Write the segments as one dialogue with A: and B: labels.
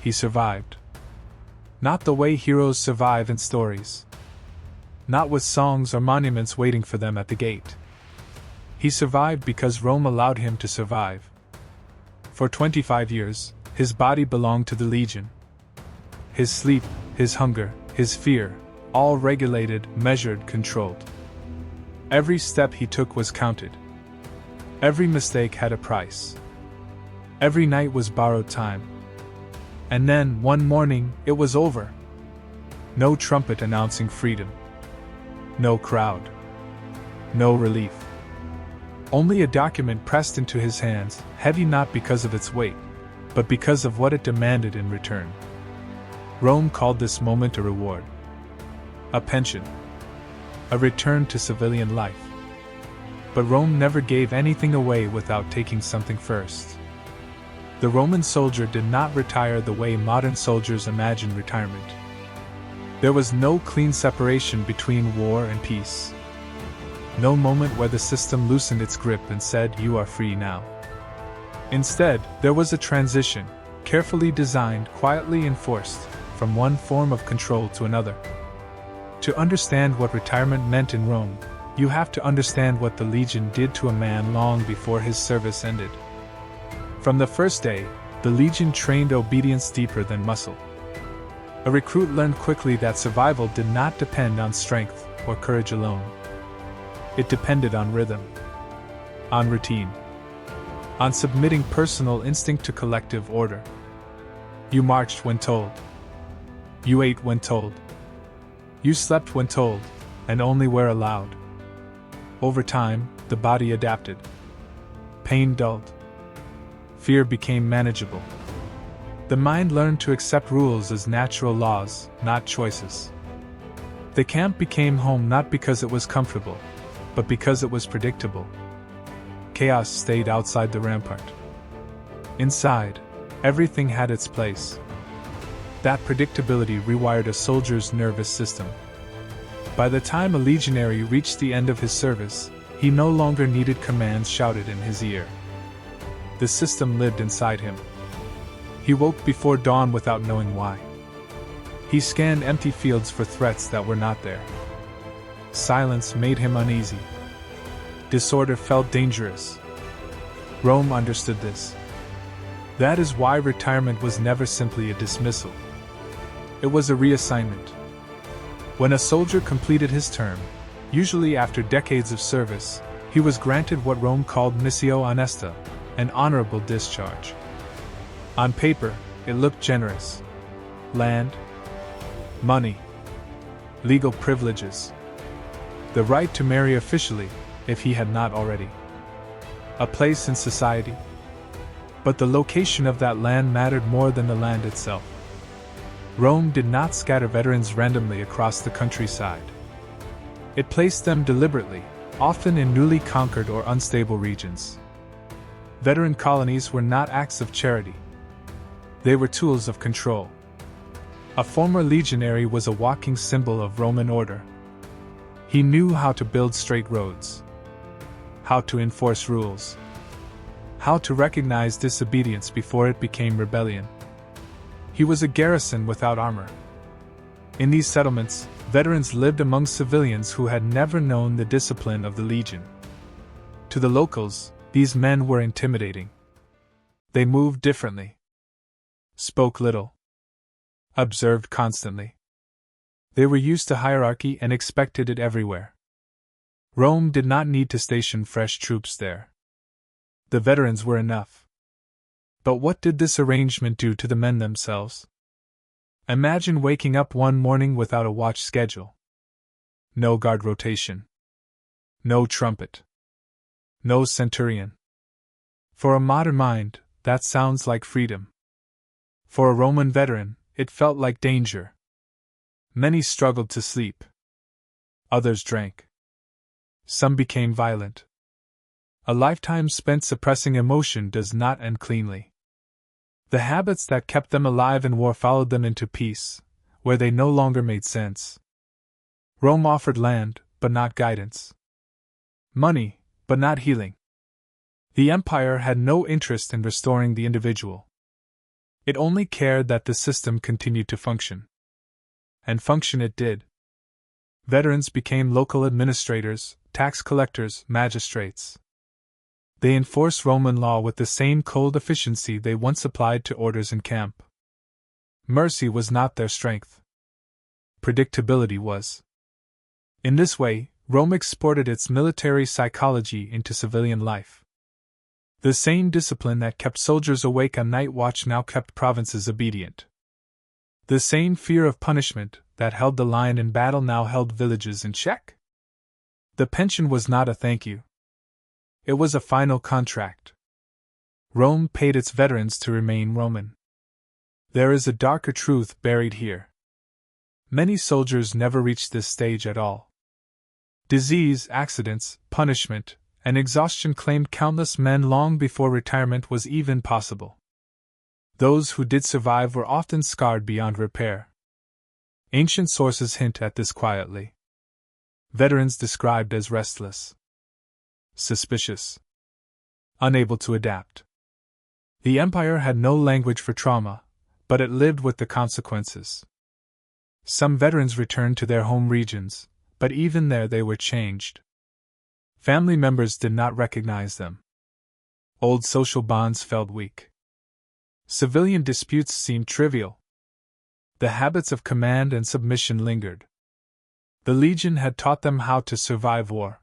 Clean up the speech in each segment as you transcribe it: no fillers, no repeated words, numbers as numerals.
A: he survived. Not the way heroes survive in stories. Not with songs or monuments waiting for them at the gate. He survived because Rome allowed him to survive. For 25 years, his body belonged to the legion. His sleep, his hunger, his fear, all regulated, measured, controlled. Every step he took was counted. Every mistake had a price. Every night was borrowed time. And then, one morning, it was over. No trumpet announcing freedom. No crowd. No relief. Only a document pressed into his hands, heavy not because of its weight, but because of what it demanded in return. Rome called this moment a reward. A pension. A return to civilian life. But Rome never gave anything away without taking something first. The Roman soldier did not retire the way modern soldiers imagine retirement. There was no clean separation between war and peace. No moment where the system loosened its grip and said, "You are free now." Instead, there was a transition, carefully designed, quietly enforced, from one form of control to another. To understand what retirement meant in Rome, you have to understand what the legion did to a man long before his service ended. From the first day, the legion trained obedience deeper than muscle. A recruit learned quickly that survival did not depend on strength or courage alone. It depended on rhythm, on routine, on submitting personal instinct to collective order. You marched when told. You ate when told. You slept when told, and only where allowed. Over time, the body adapted. Pain dulled. Fear became manageable. The mind learned to accept rules as natural laws, not choices. The camp became home not because it was comfortable, but because it was predictable. Chaos stayed outside the rampart. Inside, everything had its place. That predictability rewired a soldier's nervous system. By the time a legionary reached the end of his service, he no longer needed commands shouted in his ear. The system lived inside him. He woke before dawn without knowing why. He scanned empty fields for threats that were not there. Silence made him uneasy. Disorder felt dangerous. Rome understood this. That is why retirement was never simply a dismissal. It was a reassignment. When a soldier completed his term, usually after decades of service, he was granted what Rome called missio honesta, an honorable discharge. On paper, it looked generous. Land, money, legal privileges, the right to marry officially, if he had not already, a place in society. But the location of that land mattered more than the land itself. Rome did not scatter veterans randomly across the countryside. It placed them deliberately, often in newly conquered or unstable regions. Veteran colonies were not acts of charity. They were tools of control. A former legionary was a walking symbol of Roman order. He knew how to build straight roads, how to enforce rules, how to recognize disobedience before it became rebellion. He was a garrison without armor. In these settlements, veterans lived among civilians who had never known the discipline of the legion. To the locals, these men were intimidating. They moved differently, spoke little, observed constantly. They were used to hierarchy and expected it everywhere. Rome did not need to station fresh troops there. The veterans were enough. But what did this arrangement do to the men themselves? Imagine waking up one morning without a watch schedule. No guard rotation. No trumpet. No centurion. For a modern mind, that sounds like freedom. For a Roman veteran, it felt like danger. Many struggled to sleep. Others drank. Some became violent. A lifetime spent suppressing emotion does not end cleanly. The habits that kept them alive in war followed them into peace, where they no longer made sense. Rome offered land, but not guidance. Money, but not healing. The empire had no interest in restoring the individual. It only cared that the system continued to function. And function it did. Veterans became local administrators, tax collectors, magistrates. They enforced Roman law with the same cold efficiency they once applied to orders in camp. Mercy was not their strength. Predictability was. In this way, Rome exported its military psychology into civilian life. The same discipline that kept soldiers awake on night watch now kept provinces obedient. The same fear of punishment that held the lion in battle now held villages in check. The pension was not a thank you. It was a final contract. Rome paid its veterans to remain Roman. There is a darker truth buried here. Many soldiers never reached this stage at all. Disease, accidents, punishment, and exhaustion claimed countless men long before retirement was even possible. Those who did survive were often scarred beyond repair. Ancient sources hint at this quietly. Veterans described as restless, suspicious, unable to adapt. The empire had no language for trauma, but it lived with the consequences. Some veterans returned to their home regions, but even there they were changed. Family members did not recognize them. Old social bonds felt weak. Civilian disputes seemed trivial. The habits of command and submission lingered. The legion had taught them how to survive war.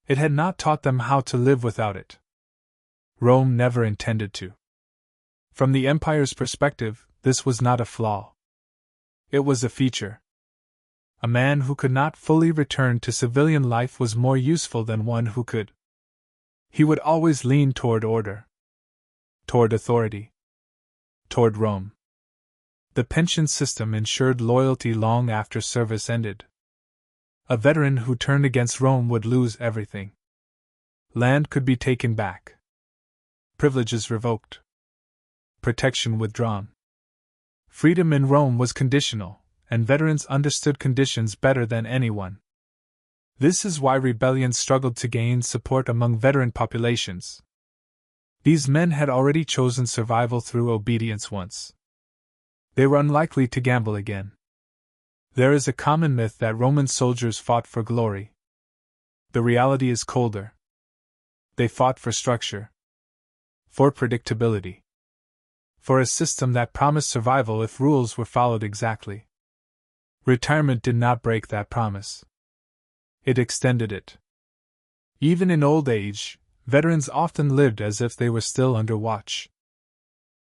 A: It had not taught them how to live without it. Rome never intended to. From the empire's perspective, this was not a flaw. It was a feature. A man who could not fully return to civilian life was more useful than one who could. He would always lean toward order, toward authority, toward Rome. The pension system ensured loyalty long after service ended. A veteran who turned against Rome would lose everything. Land could be taken back, privileges revoked, protection withdrawn. Freedom in Rome was conditional, and veterans understood conditions better than anyone. This is why rebellions struggled to gain support among veteran populations. These men had already chosen survival through obedience once. They were unlikely to gamble again. There is a common myth that Roman soldiers fought for glory. The reality is colder. They fought for structure, for predictability, for a system that promised survival if rules were followed exactly. Retirement did not break that promise. It extended it. Even in old age, veterans often lived as if they were still under watch.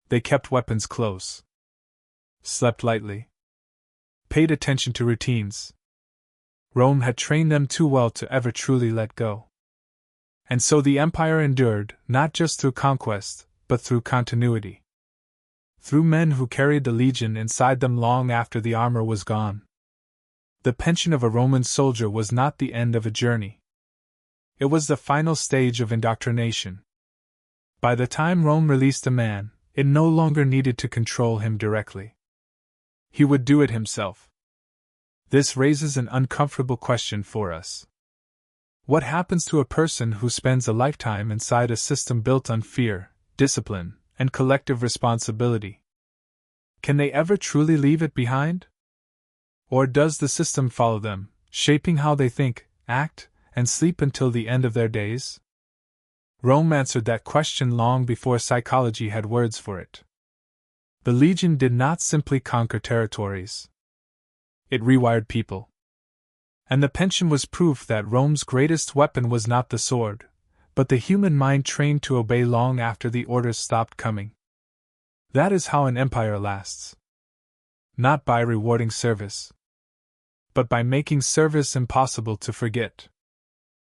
A: They kept weapons close, slept lightly, paid attention to routines. Rome had trained them too well to ever truly let go. And so the empire endured, not just through conquest, but through continuity. Through men who carried the legion inside them long after the armor was gone. The pension of a Roman soldier was not the end of a journey. It was the final stage of indoctrination. By the time Rome released a man, it no longer needed to control him directly. He would do it himself. This raises an uncomfortable question for us. What happens to a person who spends a lifetime inside a system built on fear, discipline, and collective responsibility? Can they ever truly leave it behind? Or does the system follow them, shaping how they think, act, and sleep until the end of their days? Rome answered that question long before psychology had words for it. The legion did not simply conquer territories. It rewired people. And the pension was proof that Rome's greatest weapon was not the sword, but the human mind trained to obey long after the orders stopped coming. That is how an empire lasts. Not by rewarding service, but by making service impossible to forget.